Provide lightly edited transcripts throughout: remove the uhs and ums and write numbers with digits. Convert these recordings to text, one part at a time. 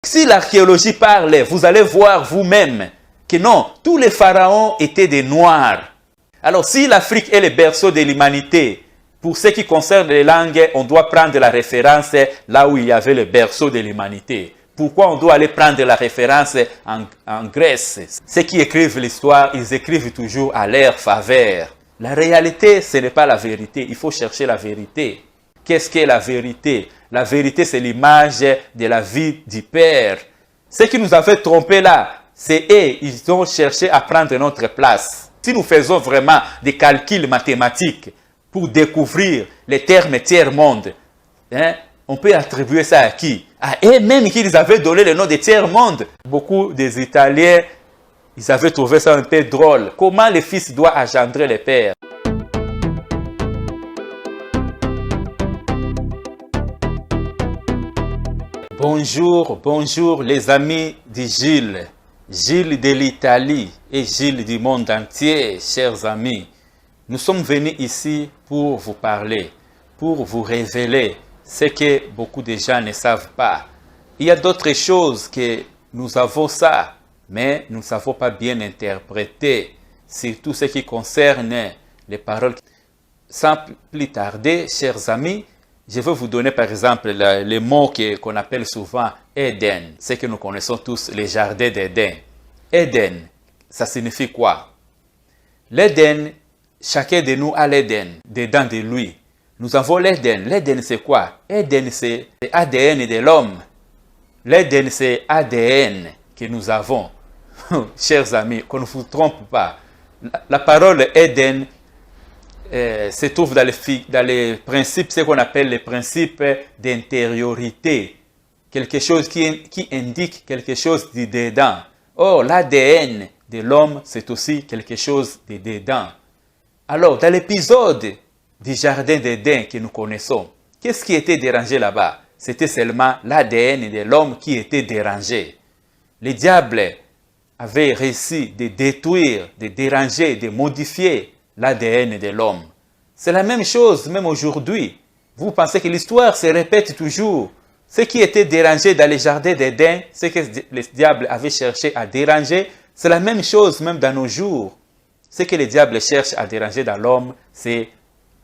Si l'archéologie parle, vous allez voir vous-même que non, tous les pharaons étaient des Noirs. Alors si l'Afrique est le berceau de l'humanité, pour ce qui concerne les langues, on doit prendre la référence là où il y avait le berceau de l'humanité. Pourquoi on doit aller prendre la référence en Grèce? Ceux qui écrivent l'histoire, ils écrivent toujours à leur faveur. La réalité, ce n'est pas la vérité. Il faut chercher la vérité. Qu'est-ce qu'est la vérité? La vérité, c'est l'image de la vie du Père. Ceux qui nous avaient trompés là, c'est eux, ils ont cherché à prendre notre place. Si nous faisons vraiment des calculs mathématiques pour découvrir les termes tiers-monde, on peut attribuer ça à qui? À eux-mêmes qui avaient donné le nom de tiers-monde. Beaucoup des Italiens, ils avaient trouvé ça un peu drôle. Comment le fils doit engendrer le père? Bonjour les amis de Gilles. Gilles de l'Italie et Gilles du monde entier, chers amis. Nous sommes venus ici pour vous parler, pour vous révéler ce que beaucoup de gens ne savent pas. Il y a d'autres choses que nous avons ça, mais nous ne savons pas bien interpréter, surtout ce qui concerne les paroles. Sans plus tarder, chers amis, je vais vous donner par exemple les mots qu'on appelle souvent Éden, ce que nous connaissons tous, les jardins d'Éden. Éden, ça signifie quoi? L'Éden, chacun de nous a l'Éden, dedans de lui. Nous avons l'Éden. L'Éden, c'est quoi? Éden, c'est l'ADN de l'homme. L'Éden, c'est ADN que nous avons. Chers amis, qu'on ne vous trompe pas. La parole Éden se trouve dans les principes, ce qu'on appelle les principes d'intériorité. Quelque chose qui indique quelque chose de dedans. Or, l'ADN de l'homme, c'est aussi quelque chose de dedans. Alors, dans l'épisode du jardin d'Éden que nous connaissons, qu'est-ce qui était dérangé là-bas? C'était seulement l'ADN de l'homme qui était dérangé. Le diable avait réussi de détruire, de déranger, de modifier l'ADN de l'homme. C'est la même chose même aujourd'hui. Vous pensez que l'histoire se répète toujours. Ce qui était dérangé dans les jardins d'Éden, ce que le diable avait cherché à déranger, c'est la même chose même dans nos jours. Ce que le diable cherche à déranger dans l'homme, c'est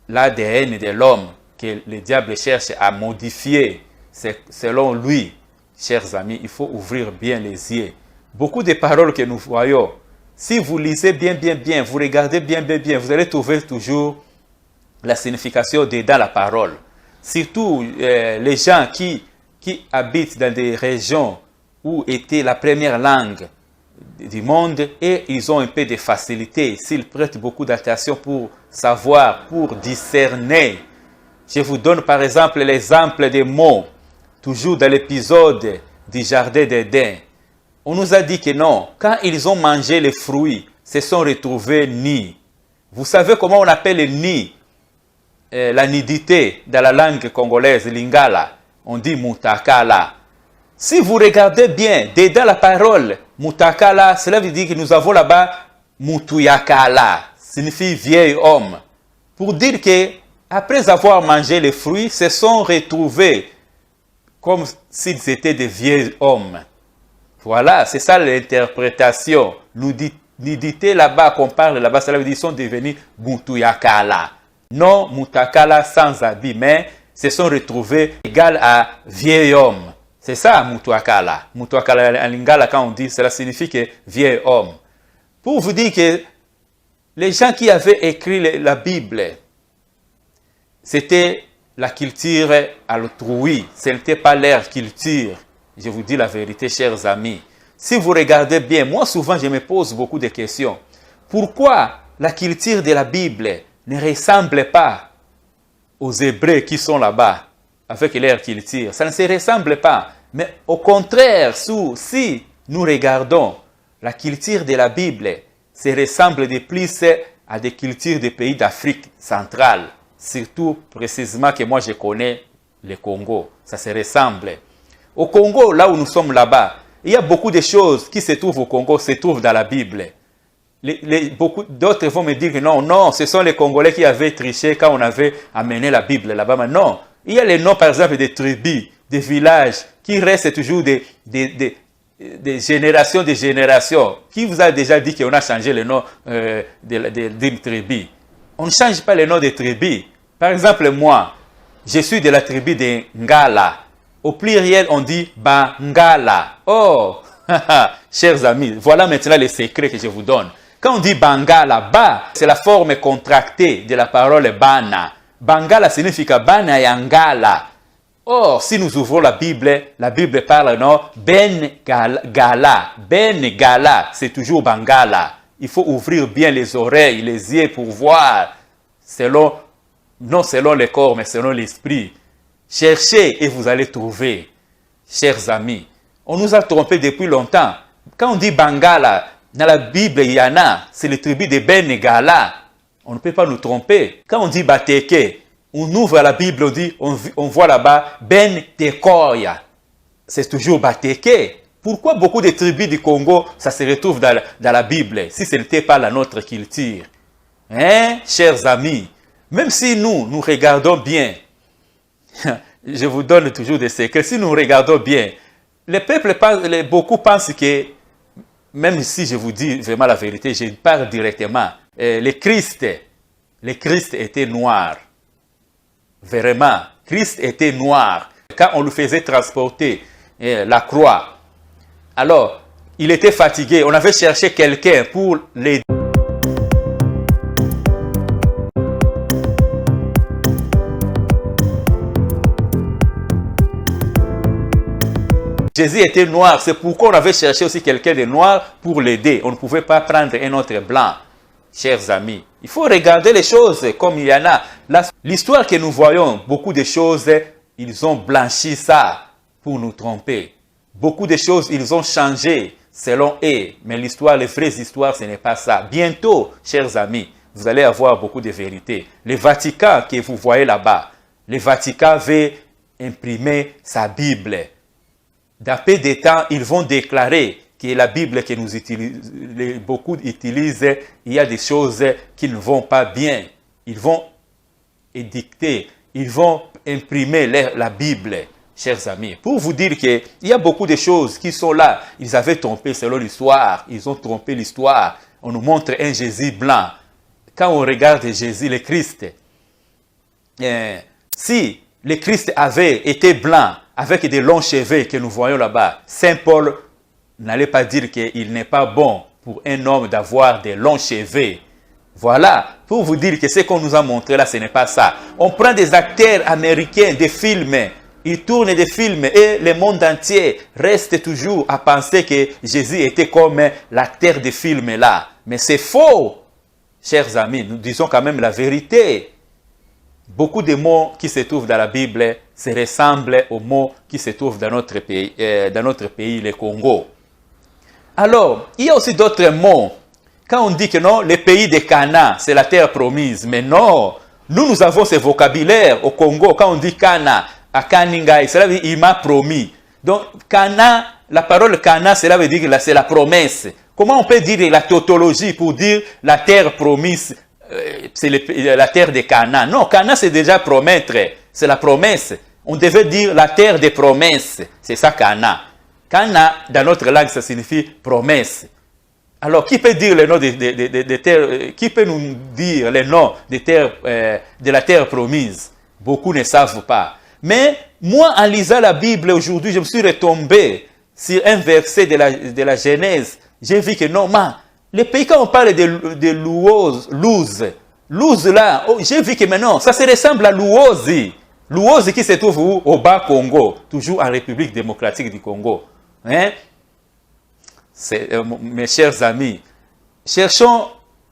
l'ADN de l'homme que le diable cherche à modifier. C'est selon lui, chers amis, il faut ouvrir bien les yeux. Beaucoup de paroles que nous voyons, si vous lisez bien, vous regardez bien, vous allez trouver toujours la signification dedans la parole. Surtout les gens qui habitent dans des régions où était la première langue du monde et ils ont un peu de facilité. S'ils prêtent beaucoup d'attention pour savoir, pour discerner. Je vous donne par exemple l'exemple des mots, toujours dans l'épisode du jardin d'Éden. On nous a dit que non, quand ils ont mangé les fruits, se sont retrouvés nus. Vous savez comment on appelle le nid, la nudité dans la langue congolaise, lingala, on dit mutakala. Si vous regardez bien, dedans la parole mutakala, cela veut dire que nous avons là-bas mutuyakala, signifie vieil homme. Pour dire que après avoir mangé les fruits, se sont retrouvés comme s'ils étaient des vieux hommes. Voilà, c'est ça l'interprétation. Nudité là-bas, qu'on parle là-bas, cela veut dire qu'ils sont devenus mutuyakala. Non mutakala sans habit, mais se sont retrouvés égal à vieil homme. C'est ça, mutuakala. Mutuakala en lingala, quand on dit, cela signifie que vieil homme. Pour vous dire que les gens qui avaient écrit la Bible, c'était la culture altrui. Ce n'était pas leur culture. Je vous dis la vérité, chers amis. Si vous regardez bien, moi souvent je me pose beaucoup de questions. Pourquoi la culture de la Bible ne ressemble pas aux Hébreux qui sont là-bas avec leur culture? Ça ne se ressemble pas. Mais au contraire, si nous regardons la culture de la Bible, se ressemble de plus à des cultures des pays d'Afrique centrale. Surtout précisément que moi je connais le Congo. Ça se ressemble. Au Congo, là où nous sommes là-bas, il y a beaucoup de choses qui se trouvent au Congo, se trouvent dans la Bible. Beaucoup d'autres vont me dire que non, ce sont les Congolais qui avaient triché quand on avait amené la Bible là-bas. Mais non, il y a les noms par exemple des tribus des villages qui restent toujours des générations, Qui vous a déjà dit qu'on a changé le nom d'une tribu? On ne change pas le nom des tribus. Par exemple, moi, je suis de la tribu de Ngala. Au pluriel, on dit Bangala. Oh, chers amis, voilà maintenant les secrets que je vous donne. Quand on dit Bangala, Ba, c'est la forme contractée de la parole Bana. Bangala signifie Bana et Angala. Or, si nous ouvrons la Bible parle, non, Ben Gala. Ben Gala, c'est toujours Bangala. Il faut ouvrir bien les oreilles, les yeux pour voir, non selon le corps, mais selon l'esprit. Cherchez et vous allez trouver, chers amis. On nous a trompés depuis longtemps. Quand on dit Bangala, dans la Bible, il y en a, c'est le tribu de Ben Gala. On ne peut pas nous tromper. Quand on dit Bateke, on ouvre la Bible, on voit là-bas Ben Tekoya. C'est toujours Bateke. Pourquoi beaucoup de tribus du Congo, ça se retrouve dans la Bible, si ce n'était pas la notre culture? Hein, chers amis, même si nous regardons bien, je vous donne toujours des secrets, si nous regardons bien, beaucoup pensent que, même si je vous dis vraiment la vérité, je parle directement, le Christ était noir. Vraiment, Christ était noir. Quand on le faisait transporter la croix, alors, il était fatigué. On avait cherché quelqu'un pour l'aider. Jésus était noir. C'est pourquoi on avait cherché aussi quelqu'un de noir pour l'aider. On ne pouvait pas prendre un autre blanc. Chers amis, il faut regarder les choses comme il y en a. L'histoire que nous voyons, beaucoup de choses, ils ont blanchi ça pour nous tromper. Beaucoup de choses, ils ont changé selon eux. Mais l'histoire, les vraies histoires, ce n'est pas ça. Bientôt, chers amis, vous allez avoir beaucoup de vérités. Le Vatican que vous voyez là-bas, le Vatican veut imprimer sa Bible. Dans peu de temps, ils vont déclarer que la Bible que beaucoup utilisent, il y a des choses qui ne vont pas bien. Ils vont édicter, ils vont imprimer la Bible. Chers amis, pour vous dire qu'il y a beaucoup de choses qui sont là. Ils avaient trompé selon l'histoire. Ils ont trompé l'histoire. On nous montre un Jésus blanc. Quand on regarde Jésus, le Christ, si le Christ avait été blanc, avec des longs cheveux que nous voyons là-bas, Saint Paul n'allait pas dire qu'il n'est pas bon pour un homme d'avoir des longs cheveux. Voilà, pour vous dire que ce qu'on nous a montré là, ce n'est pas ça. On prend des acteurs américains, des films, ils tournent des films et le monde entier reste toujours à penser que Jésus était comme l'acteur des films là. Mais c'est faux, chers amis, nous disons quand même la vérité. Beaucoup de mots qui se trouvent dans la Bible se ressemblent aux mots qui se trouvent dans notre pays, le Congo. Alors, il y a aussi d'autres mots. Quand on dit que non, le pays de Cana, c'est la terre promise. Mais non, nous avons ce vocabulaire au Congo. Quand on dit Cana, à Kaningai, cela veut dire il m'a promis. Donc, Cana, la parole Cana, cela veut dire que c'est la promesse. Comment on peut dire la tautologie pour dire la terre promise, c'est la terre de Cana? Non, Cana, c'est déjà promettre. C'est la promesse. On devait dire la terre des promesses. C'est ça, Cana. Cana, dans notre langue, ça signifie promesse. Alors, qui peut dire le nom de terre, qui peut nous dire le nom de la terre promise? Beaucoup ne savent pas. Mais moi, en lisant la Bible aujourd'hui, je me suis retombé sur un verset de la Genèse. J'ai vu que non, les pays, quand on parle de Louze là, j'ai vu que maintenant, ça se ressemble à Louozi. Louozi qui se trouve où? Au Bas-Congo, toujours en République démocratique du Congo. Hein? Mes chers amis, cherchons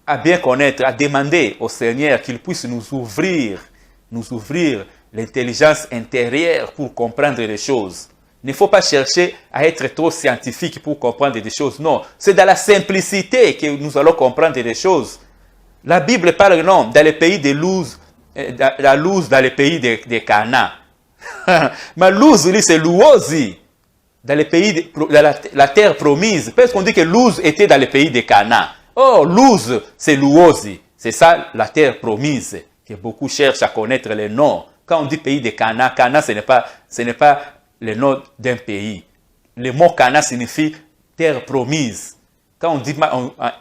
à bien connaître, à demander au Seigneur qu'il puisse nous ouvrir l'intelligence intérieure pour comprendre les choses. Il ne faut pas chercher à être trop scientifique pour comprendre des choses. Non, c'est dans la simplicité que nous allons comprendre des choses. La Bible parle, non, dans les pays de Luz, dans les pays de Cana. Mais Luz, c'est Louozi. Dans les pays, dans la terre promise. Parce qu'on dit que Luz était dans les pays de Cana. Oh, Luz, c'est Louozi. C'est ça, la terre promise, que beaucoup cherchent à connaître les noms. Quand on dit pays de Cana, Cana, ce n'est pas le nom d'un pays. Le mot Canaan signifie terre promise. Quand on dit,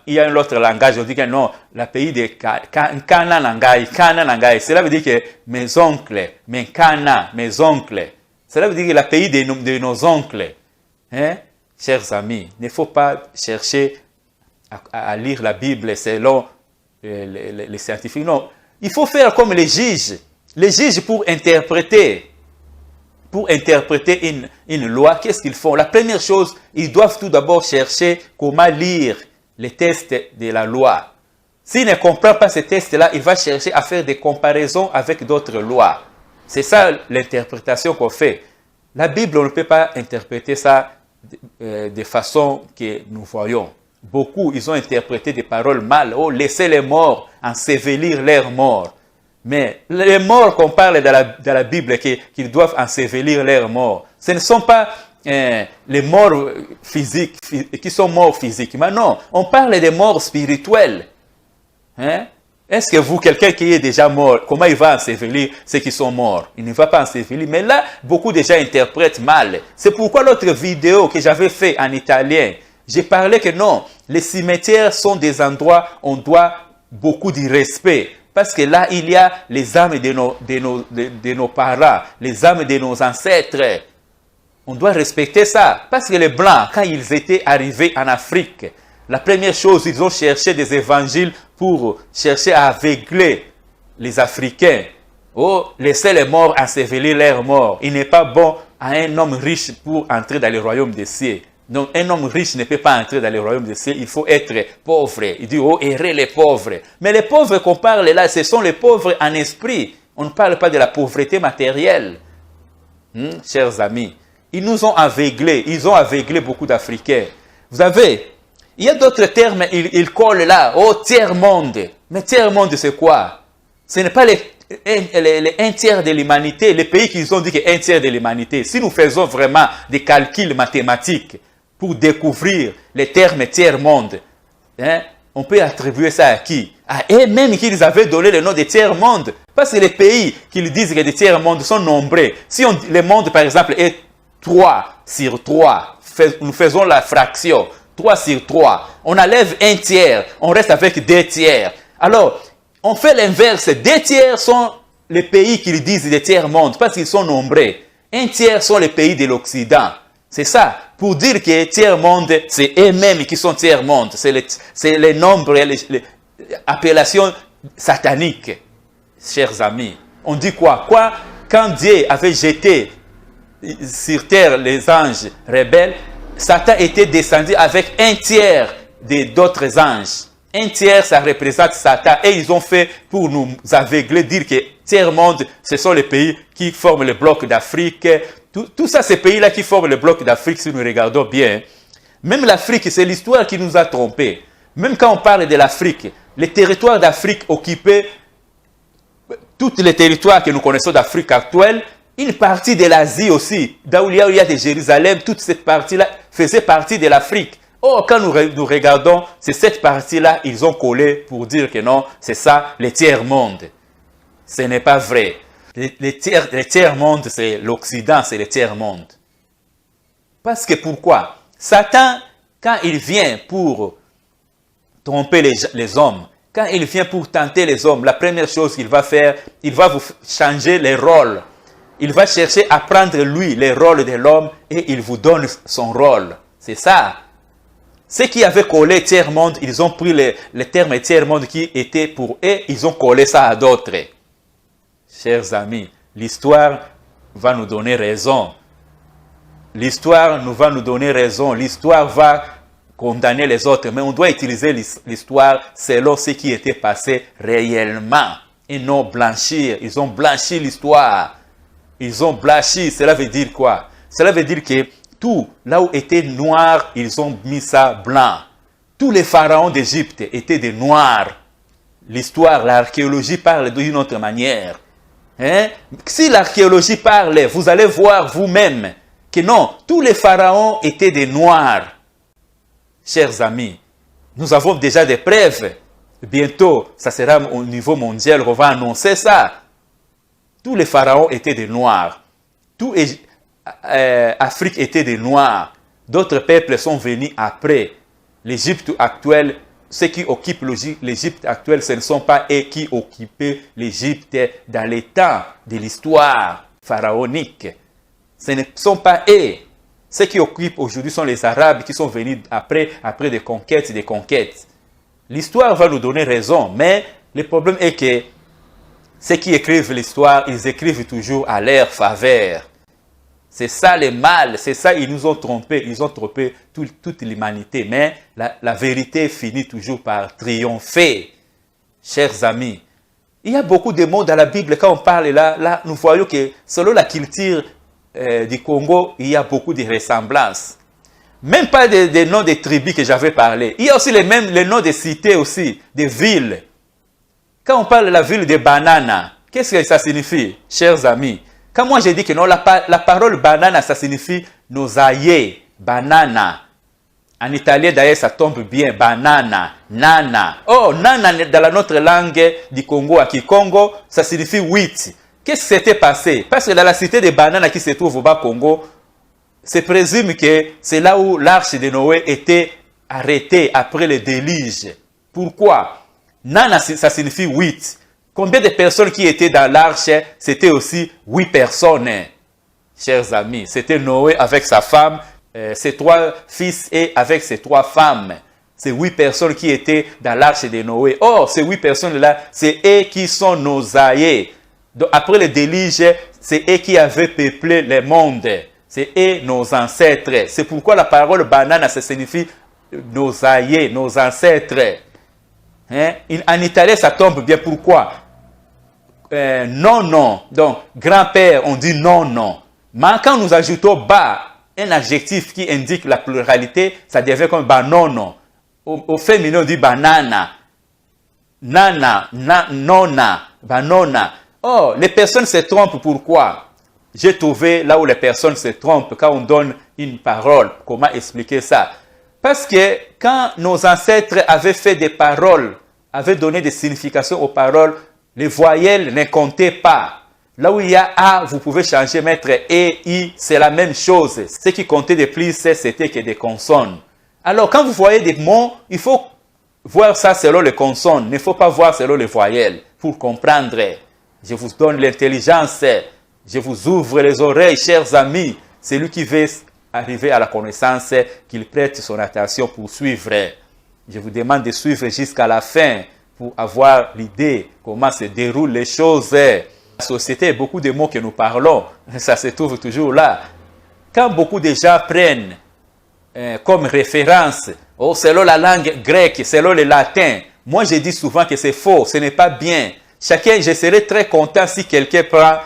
il y a un autre langage, on dit que non, le pays de Canaan, cela veut dire que mes oncles, mes oncles. Cela veut dire que le pays de nos oncles. Hein? Chers amis, il ne faut pas chercher à lire la Bible selon les scientifiques. Non, il faut faire comme les juges. Les juges pour interpréter une loi, qu'est-ce qu'ils font? La première chose, ils doivent tout d'abord chercher comment lire les textes de la loi. S'il ne comprend pas ces textes-là, il va chercher à faire des comparaisons avec d'autres lois. C'est ça l'interprétation qu'on fait. La Bible, on ne peut pas interpréter ça de façon que nous voyons. Beaucoup, ils ont interprété des paroles mal. Oh, laissez les morts ensevelir leurs morts. Mais les morts qu'on parle dans la Bible, qu'ils doivent ensevelir leurs morts, ce ne sont pas les morts physiques, qui sont morts physiquement. Non, on parle des morts spirituelles. Hein? Est-ce que vous, quelqu'un qui est déjà mort, comment il va ensevelir ceux qui sont morts? Il ne va pas ensevelir. Mais là, beaucoup de gens interprètent mal. C'est pourquoi l'autre vidéo que j'avais fait en italien, j'ai parlé que non, les cimetières sont des endroits où on doit beaucoup de respect. Parce que là, il y a les âmes de nos parents, les âmes de nos ancêtres. On doit respecter ça. Parce que les Blancs, quand ils étaient arrivés en Afrique, la première chose, ils ont cherché des évangiles pour chercher à aveugler les Africains. Oh, laissez les morts ensevelir leurs morts. Il n'est pas bon à un homme riche pour entrer dans le royaume des cieux. Donc, un homme riche ne peut pas entrer dans le royaume des cieux. Il faut être pauvre. Il dit, oh, errez les pauvres. Mais les pauvres qu'on parle là, ce sont les pauvres en esprit. On ne parle pas de la pauvreté matérielle. Chers amis, ils nous ont aveuglés. Ils ont aveuglé beaucoup d'Africains. Vous savez, il y a d'autres termes, ils collent là. Oh, tiers-monde. Mais tiers-monde, c'est quoi? Ce n'est pas les un tiers de l'humanité. Les pays qui ont dit qu'un tiers de l'humanité. Si nous faisons vraiment des calculs mathématiques, pour découvrir les termes tiers-monde, hein, on peut attribuer ça à qui? À eux-mêmes qu'ils avaient donné le nom de tiers-monde. Parce que les pays qu'ils disent que les tiers-monde sont nombreux. Si le monde, par exemple, est 3 sur 3, nous faisons la fraction, 3 sur 3, on enlève un tiers, on reste avec 2 tiers. Alors, on fait l'inverse. 2 tiers sont les pays qu'ils disent des tiers-monde, parce qu'ils sont nombreux. 1 tiers sont les pays de l'Occident. C'est ça, pour dire que tiers-monde, c'est eux-mêmes qui sont tiers-monde. C'est les nombres, les appellations sataniques, chers amis. On dit quoi? Quand Dieu avait jeté sur terre les anges rebelles, Satan était descendu avec 1 tiers d'autres anges. 1 tiers, ça représente Satan. Et ils ont fait pour nous aveugler, dire que tiers-monde, ce sont les pays qui forment le bloc d'Afrique. Tout ça, ces pays-là qui forment le bloc d'Afrique, si nous regardons bien, même l'Afrique, c'est l'histoire qui nous a trompés. Même quand on parle de l'Afrique, les territoires d'Afrique occupés, tous les territoires que nous connaissons d'Afrique actuelle, une partie de l'Asie aussi, là où il y a de Jérusalem, toute cette partie-là faisait partie de l'Afrique. Oh, quand nous regardons, c'est cette partie-là, ils ont collé pour dire que non, c'est ça, le tiers-monde. Ce n'est pas vrai. Le tiers-monde, c'est l'Occident, c'est le tiers-monde. Parce que pourquoi? Satan, quand il vient pour tromper les hommes, quand il vient pour tenter les hommes, la première chose qu'il va faire, il va vous changer les rôles. Il va chercher à prendre lui les rôles de l'homme et il vous donne son rôle. C'est ça. Ceux qui avaient collé tiers-monde, ils ont pris les termes tiers-monde qui étaient pour eux, ils ont collé ça à d'autres. Chers amis, l'histoire va nous donner raison. L'histoire va nous donner raison. L'histoire va condamner les autres. Mais on doit utiliser l'histoire selon ce qui était passé réellement. Et non blanchir. Ils ont blanchi l'histoire. Ils ont blanchi. Cela veut dire quoi? Cela veut dire que tout, là où était noir, ils ont mis ça blanc. Tous les pharaons d'Égypte étaient des noirs. L'histoire, l'archéologie parle d'une autre manière. Hein? Si l'archéologie parle, vous allez voir vous-même que non, tous les pharaons étaient des noirs. Chers amis, nous avons déjà des preuves. Bientôt, ça sera au niveau mondial, on va annoncer ça. Tous les pharaons étaient des noirs. Afrique était des Noirs. D'autres peuples sont venus après. L'Égypte actuelle, ceux qui occupent l'Égypte actuelle, ce ne sont pas eux qui occupaient l'Égypte dans les temps de l'histoire pharaonique. Ce ne sont pas eux. Ceux qui occupent aujourd'hui sont les Arabes qui sont venus après des conquêtes, des conquêtes. L'histoire va nous donner raison, mais le problème est que ceux qui écrivent l'histoire, ils écrivent toujours à leur faveur. C'est ça le mal, c'est ça, ils nous ont trompés, ils ont trompé toute l'humanité. Mais la vérité finit toujours par triompher, chers amis. Il y a beaucoup de mots dans la Bible, quand on parle là nous voyons que selon la culture du Congo, il y a beaucoup de ressemblances. Même pas des noms des tribus que j'avais parlé. Il y a aussi les noms des cités aussi, des villes. Quand on parle de la ville de Banana, qu'est-ce que ça signifie, chers amis? Quand moi j'ai dit que non, la parole banana, ça signifie nosaye, banana. En italien d'ailleurs, ça tombe bien, banana, nana. Oh, nana dans notre langue du Congo, à Kikongo, ça signifie 8. Qu'est-ce qui s'était passé? Parce que dans la cité de Banana qui se trouve au Bas-Congo, c'est présume que c'est là où l'arche de Noé était arrêtée après le déluge. Pourquoi? Nana, ça signifie 8. Combien de personnes qui étaient dans l'arche? C'était aussi 8 personnes, chers amis. C'était Noé avec sa femme, ses 3 fils et avec ses 3 femmes. C'est 8 personnes qui étaient dans l'arche de Noé. Or, ces 8 personnes-là, c'est eux qui sont nos aïeux. Donc, après le déluge, c'est eux qui avaient peuplé le monde. C'est eux nos ancêtres. C'est pourquoi la parole banane, ça signifie nos aïeux, nos ancêtres. Hein? En italien, ça tombe bien. Pourquoi? Non, non. Donc, grand-père, on dit non, non. Mais quand nous ajoutons bas, un adjectif qui indique la pluralité, ça devient comme banono. Au féminin, on dit banana. Nana, nona, banona. Oh, les personnes se trompent. Pourquoi? J'ai trouvé là où les personnes se trompent quand on donne une parole. Comment expliquer ça? Parce que quand nos ancêtres avaient fait des paroles, avaient donné des significations aux paroles, les voyelles ne comptaient pas. Là où il y a A, vous pouvez changer, mettre E, I, c'est la même chose. Ce qui comptait de plus, c'était que des consonnes. Alors, quand vous voyez des mots, il faut voir ça selon les consonnes. Il ne faut pas voir selon les voyelles pour comprendre. Je vous donne l'intelligence. Je vous ouvre les oreilles, chers amis. Celui qui veut arriver à la connaissance, qu'il prête son attention pour suivre. Je vous demande de suivre jusqu'à la fin pour avoir l'idée comment se déroulent les choses. La société, beaucoup de mots que nous parlons, ça se trouve toujours là. Quand beaucoup de gens prennent comme référence, selon la langue grecque, selon le latin, moi je dis souvent que c'est faux, ce n'est pas bien. Je serais très content si quelqu'un prend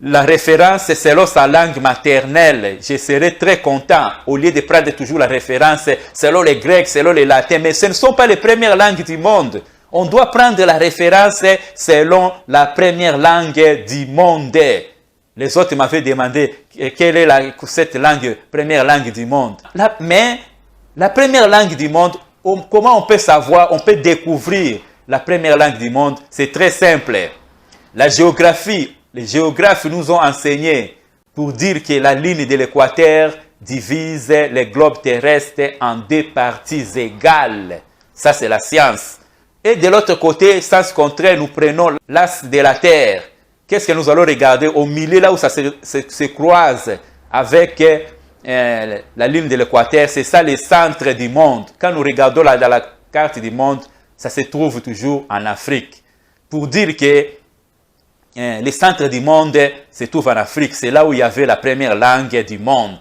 la référence selon sa langue maternelle. Je serais très content au lieu de prendre toujours la référence selon les Grecs, selon les Latins. Mais ce ne sont pas les premières langues du monde. On doit prendre la référence selon la première langue du monde. Les autres m'avaient demandé quelle est cette langue, première langue du monde. Mais la première langue du monde, comment on peut savoir, on peut découvrir la première langue du monde? C'est très simple. La géographie. Les géographes nous ont enseigné pour dire que la ligne de l'équateur divise le globe terrestre en 2 parties égales. Ça, c'est la science. Et de l'autre côté, sens contraire, nous prenons l'axe de la Terre. Qu'est-ce que nous allons regarder? Au milieu, là où ça se croise avec la ligne de l'équateur, c'est ça le centre du monde. Quand nous regardons dans la carte du monde, ça se trouve toujours en Afrique. Pour dire que le centre du monde se trouve en Afrique. C'est là où il y avait la première langue du monde.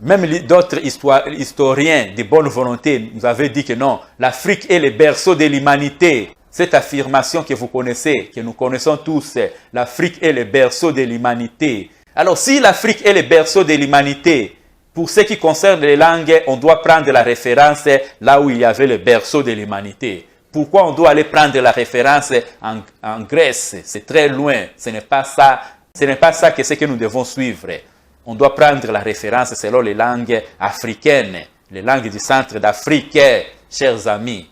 Même d'autres historiens de bonne volonté nous avaient dit que non, l'Afrique est le berceau de l'humanité. Cette affirmation que vous connaissez, que nous connaissons tous, l'Afrique est le berceau de l'humanité. Alors si l'Afrique est le berceau de l'humanité, pour ce qui concerne les langues, on doit prendre la référence là où il y avait le berceau de l'humanité. Pourquoi on doit aller prendre la référence en Grèce? C'est très loin. Ce n'est pas ça. Ce n'est pas ça que c'est que nous devons suivre. On doit prendre la référence selon les langues africaines, les langues du centre d'Afrique, chers amis.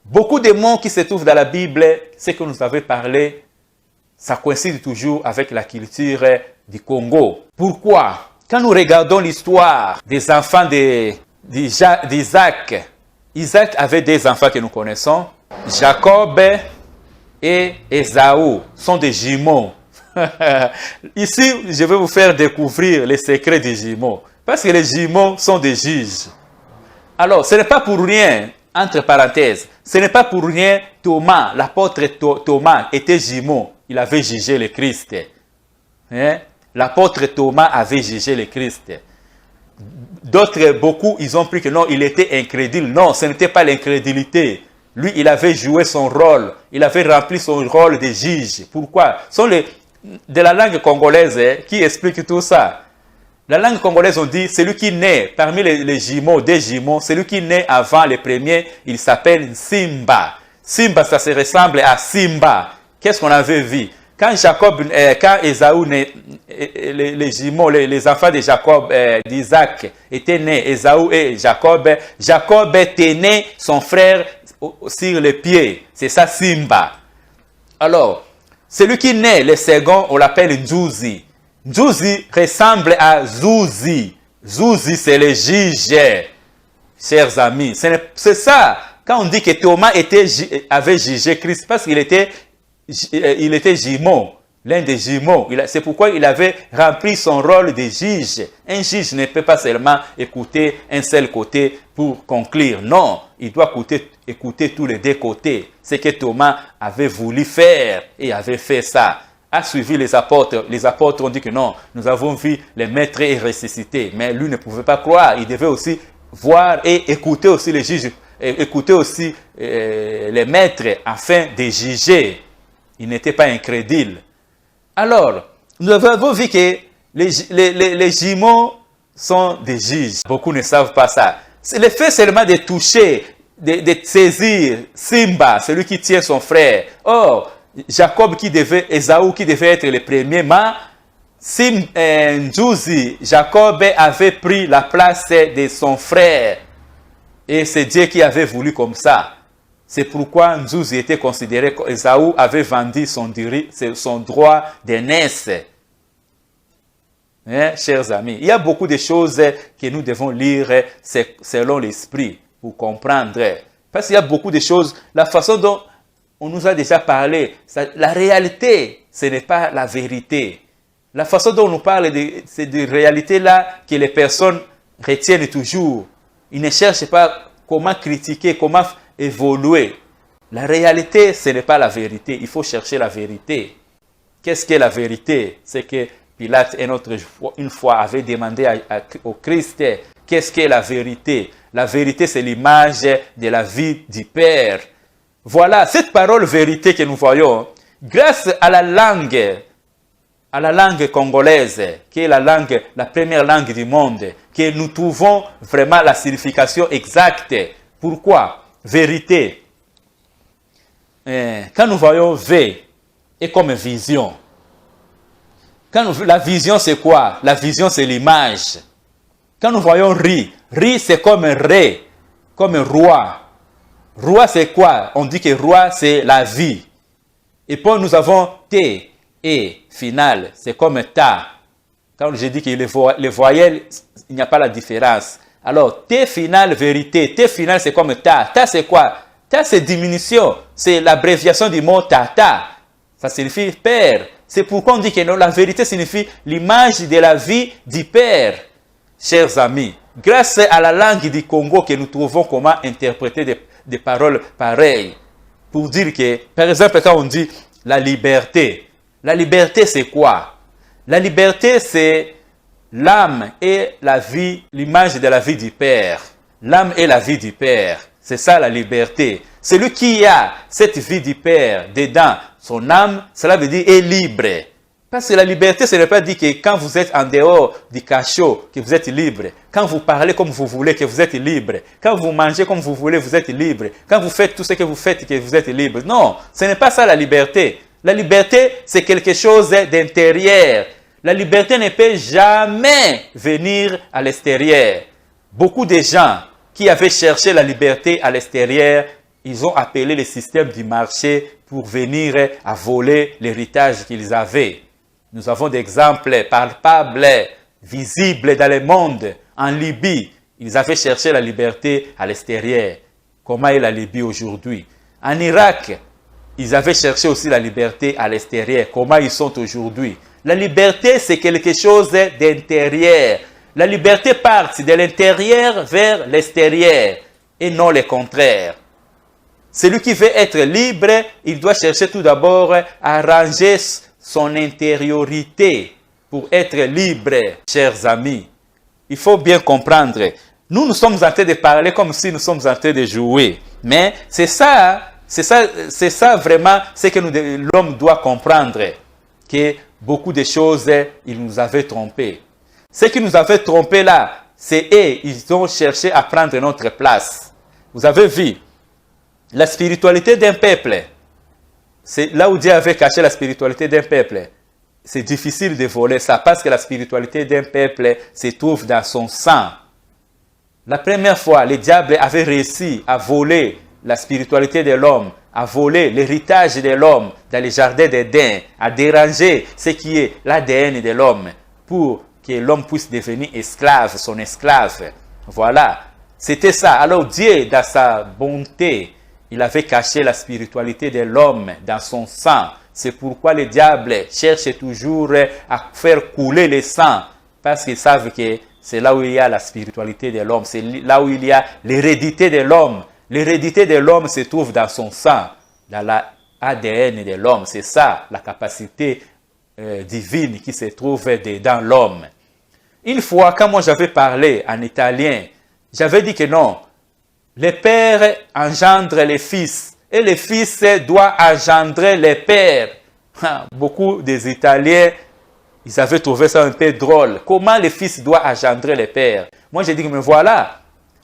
Beaucoup de mots qui se trouvent dans la Bible, ce que nous avons parlé, ça coïncide toujours avec la culture du Congo. Pourquoi? Quand nous regardons l'histoire des enfants d'Isaac, Isaac avait des enfants que nous connaissons. Jacob et Ésaü sont des jumeaux. Ici, je vais vous faire découvrir les secrets des jumeaux. Parce que les jumeaux sont des juges. Alors, ce n'est pas pour rien, entre parenthèses, ce n'est pas pour rien Thomas, l'apôtre Thomas était jumeau. Il avait jugé le Christ. Hein? L'apôtre Thomas avait jugé le Christ. D'autres, beaucoup, ils ont pris que non, il était incrédule. Non, ce n'était pas l'incrédulité. Lui, il avait joué son rôle. Il avait rempli son rôle de juge. Pourquoi? Ce sont de la langue congolaise qui explique tout ça. La langue congolaise, on dit, celui qui naît parmi les jumeaux, des jumeaux, celui qui naît avant les premiers, il s'appelle Simba. Simba, ça se ressemble à Simba. Qu'est-ce qu'on avait vu? Quand Ésaü, les jumeaux, les enfants de Jacob, d'Isaac étaient nés, Ésaü et Jacob, Jacob était né, son frère sur les pieds. C'est ça Simba. Alors, celui qui naît, le second, on l'appelle Nzuzi. Nzuzi ressemble à Zuzi. Zuzi, c'est le juge, chers amis. C'est ça. Quand on dit que Thomas avait jugé Christ, parce qu'il était jumeau, l'un des jumeaux. C'est pourquoi il avait rempli son rôle de juge. Un juge ne peut pas seulement écouter un seul côté pour conclure. Non, il doit écouter tous les deux côtés. C'est ce que Thomas avait voulu faire et avait fait ça. A suivi les apôtres. Les apôtres ont dit que non, nous avons vu les maîtres et ressusciter. Mais lui ne pouvait pas croire. Il devait aussi voir et écouter aussi les juges, écouter aussi les maîtres afin de juger. Il n'était pas incrédule. Alors, nous avons vu que les jumeaux sont des juges. Beaucoup ne savent pas ça. C'est le fait seulement de toucher, de saisir Simba, celui qui tient son frère. Or, Ésaü qui devait être le premier, mais Nzuzi, Jacob avait pris la place de son frère. Et c'est Dieu qui avait voulu comme ça. C'est pourquoi Nzuzi était considéré qu'Ésaü avait vendu son droit d'aînesse. Hein, chers amis, il y a beaucoup de choses que nous devons lire selon l'esprit pour comprendre. Parce qu'il y a beaucoup de choses, la façon dont on nous a déjà parlé, la réalité, ce n'est pas la vérité. La façon dont on nous parle, c'est de réalité-là que les personnes retiennent toujours. Ils ne cherchent pas comment critiquer, comment évoluer. La réalité, ce n'est pas la vérité. Il faut chercher la vérité. Qu'est-ce qu'est la vérité? C'est que Pilate, une fois, avait demandé au Christ, qu'est-ce qu'est la vérité? La vérité, c'est l'image de la vie du Père. Voilà, cette parole vérité que nous voyons, grâce à la langue congolaise, qui est la première langue du monde, que nous trouvons vraiment la signification exacte. Pourquoi? Vérité. Quand nous voyons V, est comme vision. La vision, c'est quoi? La vision, c'est l'image. Quand nous voyons Ri, c'est comme Ré, comme roi. Roi, c'est quoi? On dit que roi, c'est la vie. Et puis nous avons T, et final, c'est comme ta. Quand je dis que les voyelles, il n'y a pas la différence. Alors, T final, vérité. T final, c'est comme ta. Ta, c'est quoi? Ta, c'est diminution. C'est l'abréviation du mot tata. Ça signifie père. C'est pourquoi on dit que non, la vérité signifie l'image de la vie du Père. Chers amis, grâce à la langue du Congo que nous trouvons comment interpréter des paroles pareilles. Pour dire que, par exemple, quand on dit la liberté c'est quoi? La liberté, c'est l'âme et la vie, l'image de la vie du Père. L'âme et la vie du Père. C'est ça la liberté. Celui qui a cette vie du Père dedans, son âme, cela veut dire est libre. Parce que la liberté, ce n'est pas dit que quand vous êtes en dehors du cachot, que vous êtes libre. Quand vous parlez comme vous voulez, que vous êtes libre. Quand vous mangez comme vous voulez, vous êtes libre. Quand vous faites tout ce que vous faites, que vous êtes libre. Non, ce n'est pas ça la liberté. La liberté, c'est quelque chose d'intérieur. La liberté ne peut jamais venir à l'extérieur. Beaucoup de gens qui avaient cherché la liberté à l'extérieur, ils ont appelé le système du marché pour venir à voler l'héritage qu'ils avaient. Nous avons des exemples palpables, visibles dans le monde. En Libye, ils avaient cherché la liberté à l'extérieur. Comment est la Libye aujourd'hui? En Irak, ils avaient cherché aussi la liberté à l'extérieur. Comment ils sont aujourd'hui? La liberté, c'est quelque chose d'intérieur. La liberté part de l'intérieur vers l'extérieur et non le contraire. Celui qui veut être libre, il doit chercher tout d'abord à ranger son intériorité pour être libre, chers amis. Il faut bien comprendre. Nous sommes en train de parler comme si nous sommes en train de jouer. Mais c'est ça vraiment ce que l'homme doit comprendre. Que beaucoup de choses, ils nous avaient trompés. Ce qui nous avait trompés là, c'est eux, ils ont cherché à prendre notre place. Vous avez vu, la spiritualité d'un peuple, c'est là où Dieu avait caché la spiritualité d'un peuple. C'est difficile de voler ça parce que la spiritualité d'un peuple se trouve dans son sang. La première fois, le diable avait réussi à voler la spiritualité de l'homme, à voler l'héritage de l'homme dans les jardins d'Éden, à déranger ce qui est l'ADN de l'homme pour que l'homme puisse devenir esclave, son esclave. Voilà, c'était ça. Alors Dieu, dans sa bonté, il avait caché la spiritualité de l'homme dans son sang. C'est pourquoi le diable cherche toujours à faire couler le sang, parce qu'ils savent que c'est là où il y a la spiritualité de l'homme, c'est là où il y a l'hérédité de l'homme. L'hérédité de l'homme se trouve dans son sang, dans l'ADN de l'homme. C'est ça, la capacité divine qui se trouve dans l'homme. Une fois, quand moi j'avais parlé en italien, j'avais dit que non, les pères engendrent les fils et les fils doivent engendrer les pères. Beaucoup des Italiens, ils avaient trouvé ça un peu drôle. Comment les fils doivent engendrer les pères? Moi j'ai dit que mais voilà,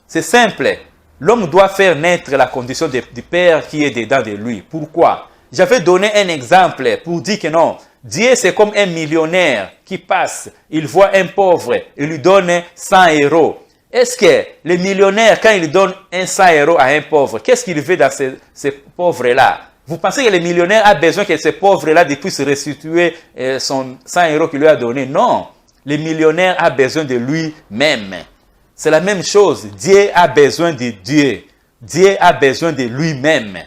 c'est simple. L'homme doit faire naître la condition du père qui est dedans de lui. Pourquoi? J'avais donné un exemple pour dire que non, Dieu c'est comme un millionnaire qui passe, il voit un pauvre, il lui donne 100 euros. Est-ce que le millionnaire, quand il donne 100 euros à un pauvre, qu'est-ce qu'il veut dans ces pauvres-là? Vous pensez que le millionnaire a besoin que ce pauvre-là puisse restituer son 100 euros qu'il lui a donné? Non, le millionnaire a besoin de lui-même. C'est la même chose, Dieu a besoin de Dieu. Dieu a besoin de lui-même.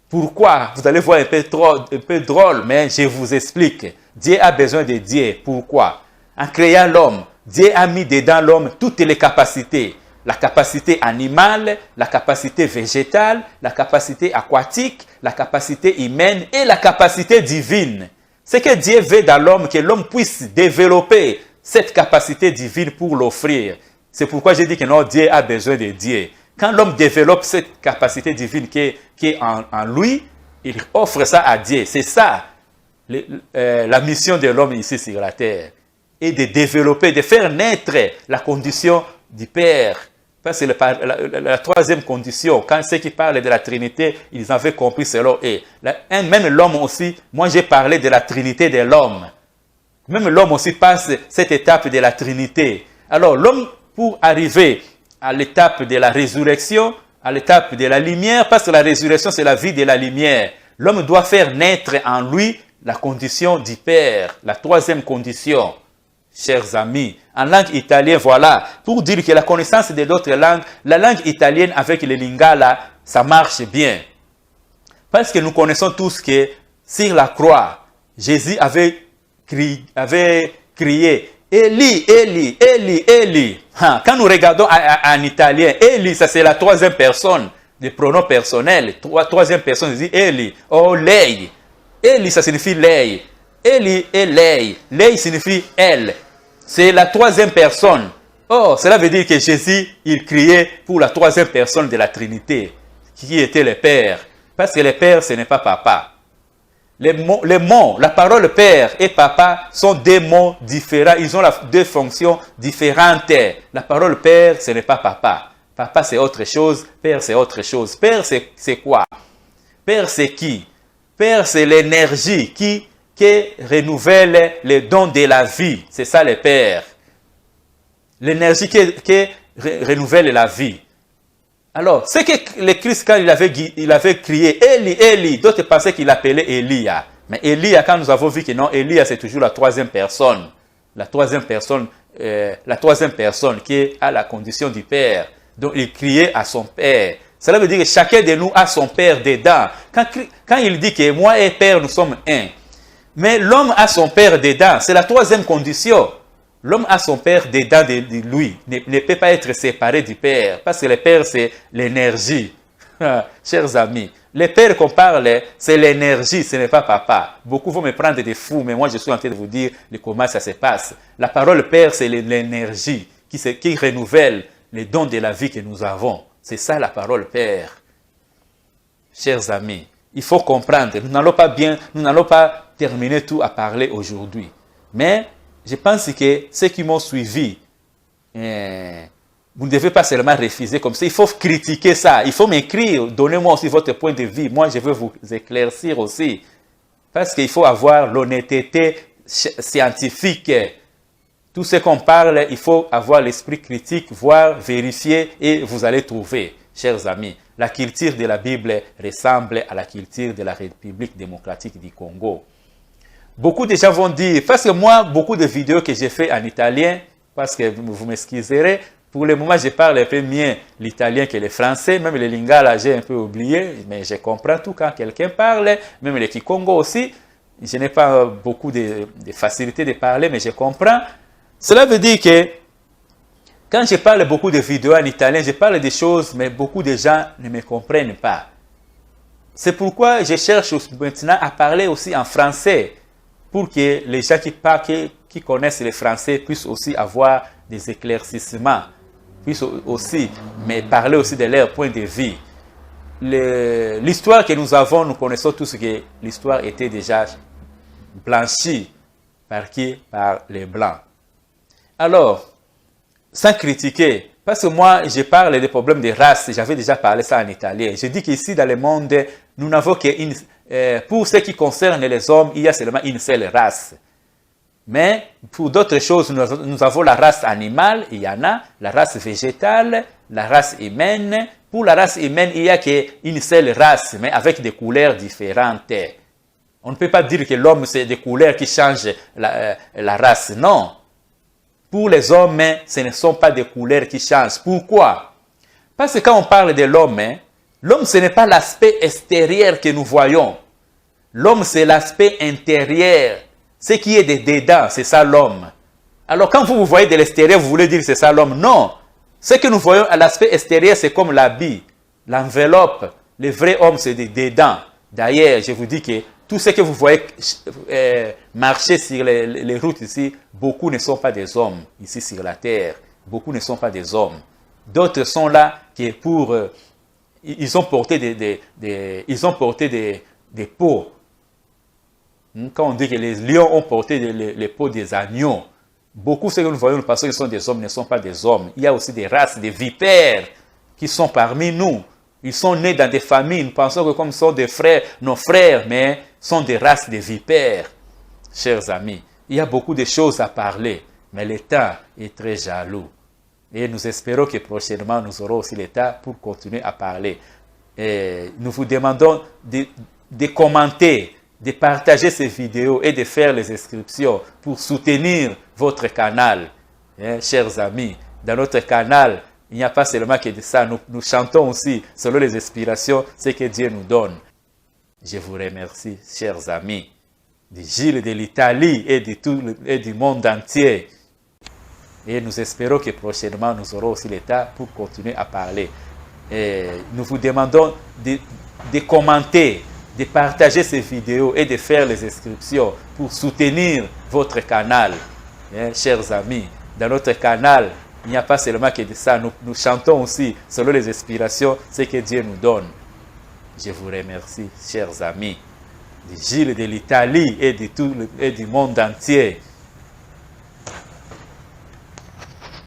Pourquoi? Vous allez voir un peu drôle, mais je vous explique. Dieu a besoin de Dieu. Pourquoi? En créant l'homme, Dieu a mis dedans l'homme toutes les capacités. La capacité animale, la capacité végétale, la capacité aquatique, la capacité humaine et la capacité divine. C'est que Dieu veut dans l'homme que l'homme puisse développer cette capacité divine pour l'offrir. C'est pourquoi j'ai dit que non, Dieu a besoin de Dieu. Quand l'homme développe cette capacité divine qui est en lui, il offre ça à Dieu. C'est ça, la mission de l'homme ici sur la terre. Et de développer, de faire naître la condition du Père. Parce que la troisième condition, quand ceux qui parlent de la Trinité, ils avaient compris selon eux. Même l'homme aussi, moi j'ai parlé de la Trinité de l'homme. Même l'homme aussi passe cette étape de la Trinité. Alors l'homme, pour arriver à l'étape de la résurrection, à l'étape de la lumière, parce que la résurrection c'est la vie de la lumière, l'homme doit faire naître en lui la condition du Père, la troisième condition. Chers amis, en langue italienne, voilà, pour dire que la connaissance de d'autres langues, la langue italienne avec le lingala, ça marche bien. Parce que nous connaissons tous que sur la croix, Jésus avait crié, Eli, Eli, Eli, Eli. Quand nous regardons en italien, Eli, ça c'est la troisième personne, le pronom personnel. Troisième personne, dit Eli, oh lei. Eli, ça signifie lei. Eli et lei. Lei signifie elle. C'est la troisième personne. Oh, cela veut dire que Jésus, il criait pour la troisième personne de la Trinité, qui était le Père. Parce que le Père, ce n'est pas papa. Les mots, la parole Père et Papa sont deux mots différents. Ils ont deux fonctions différentes. La parole Père, ce n'est pas Papa. Papa, c'est autre chose. Père, c'est autre chose. Père, c'est quoi? Père, c'est qui? Père, c'est l'énergie qui renouvelle les dons de la vie. C'est ça le Père. L'énergie qui renouvelle la vie. Alors, c'est que le Christ, quand il avait crié Eli, Eli, d'autres pensaient qu'il appelait Elia. Mais Élia, quand nous avons vu que non, Élia c'est toujours la troisième personne. La troisième personne qui a la condition du Père. Donc il criait à son Père. Cela veut dire que chacun de nous a son Père dedans. Quand il dit que moi et Père, nous sommes un. Mais l'homme a son Père dedans. C'est la troisième condition. L'homme a son Père dedans de lui. Ne peut pas être séparé du Père. Parce que le Père, c'est l'énergie. Chers amis, le Père qu'on parle, c'est l'énergie, ce n'est pas papa. Beaucoup vont me prendre des fous, mais moi je suis en train de vous dire comment ça se passe. La parole Père, c'est l'énergie qui renouvelle les dons de la vie que nous avons. C'est ça la parole Père. Chers amis, il faut comprendre, nous n'allons pas terminer tout à parler aujourd'hui. Mais je pense que ceux qui m'ont suivi, vous ne devez pas seulement refuser comme ça. Il faut critiquer ça. Il faut m'écrire. Donnez-moi aussi votre point de vue. Moi, je veux vous éclaircir aussi. Parce qu'il faut avoir l'honnêteté scientifique. Tout ce qu'on parle, il faut avoir l'esprit critique, voir, vérifier et vous allez trouver, chers amis. La culture de la Bible ressemble à la culture de la République démocratique du Congo. Beaucoup de gens vont dire, parce que moi, beaucoup de vidéos que j'ai fait en italien, parce que vous m'excuserez, pour le moment, je parle un peu mieux l'italien que le français. Même le lingala, j'ai un peu oublié, mais je comprends tout quand quelqu'un parle. Même le kikongo aussi. Je n'ai pas beaucoup de facilité de parler, mais je comprends. Cela veut dire que quand je parle beaucoup de vidéos en italien, je parle des choses, mais beaucoup de gens ne me comprennent pas. C'est pourquoi je cherche maintenant à parler aussi en français, pour que les gens qui connaissent le français puissent aussi avoir des éclaircissements, puissent aussi mais parler aussi de leur point de vue. L'histoire que nous avons, nous connaissons tous que l'histoire était déjà blanchie par qui? Par les Blancs. Alors, sans critiquer, parce que moi, je parle des problèmes de race, j'avais déjà parlé ça en italien. Je dis qu'ici, dans le monde, nous n'avons qu'une... pour ce qui concerne les hommes, il y a seulement une seule race. Mais pour d'autres choses, nous avons la race animale, il y en a, la race végétale, la race humaine. Pour la race humaine, il n'y a qu'une seule race, mais avec des couleurs différentes. On ne peut pas dire que l'homme, c'est des couleurs qui changent la race, non. Pour les hommes, ce ne sont pas des couleurs qui changent. Pourquoi? Parce que quand on parle de l'homme, l'homme, ce n'est pas l'aspect extérieur que nous voyons. L'homme, c'est l'aspect intérieur. Ce qui est dedans, c'est ça l'homme. Alors quand vous voyez de l'extérieur, vous voulez dire que c'est ça l'homme. Non. Ce que nous voyons à l'aspect extérieur, c'est comme l'habit, l'enveloppe. Le vrai homme, c'est dedans. D'ailleurs, je vous dis que tout ce que vous voyez marcher sur les routes ici, beaucoup ne sont pas des hommes ici sur la terre. Beaucoup ne sont pas des hommes. D'autres sont là qui pour... ils ont porté des peaux. Quand on dit que les lions ont porté les peaux des agneaux, beaucoup ce que nous voyons, nous pensons qu'ils sont des hommes, ne sont pas des hommes. Il y a aussi des races, des vipères qui sont parmi nous. Ils sont nés dans des familles. Nous pensons que comme sont des frères, nos frères, mais sont des races de vipères. Chers amis, il y a beaucoup de choses à parler, mais le temps est très jaloux. Et nous espérons que prochainement, nous aurons aussi le temps pour continuer à parler. Et nous vous demandons de commenter, de partager ces vidéos et de faire les inscriptions pour soutenir votre canal. Chers amis, dans notre canal, il n'y a pas seulement que de ça, nous chantons aussi, selon les inspirations, ce que Dieu nous donne. Je vous remercie, chers amis, de Gilles de l'Italie et du monde entier. Et nous espérons que prochainement, nous aurons aussi le temps pour continuer à parler. Et nous vous demandons de commenter, de partager ces vidéos et de faire les inscriptions pour soutenir votre canal. Chers amis, dans notre canal, il n'y a pas seulement que de ça, nous chantons aussi, selon les inspirations, ce que Dieu nous donne. Je vous remercie, chers amis, de Gilles de l'Italie et du monde entier.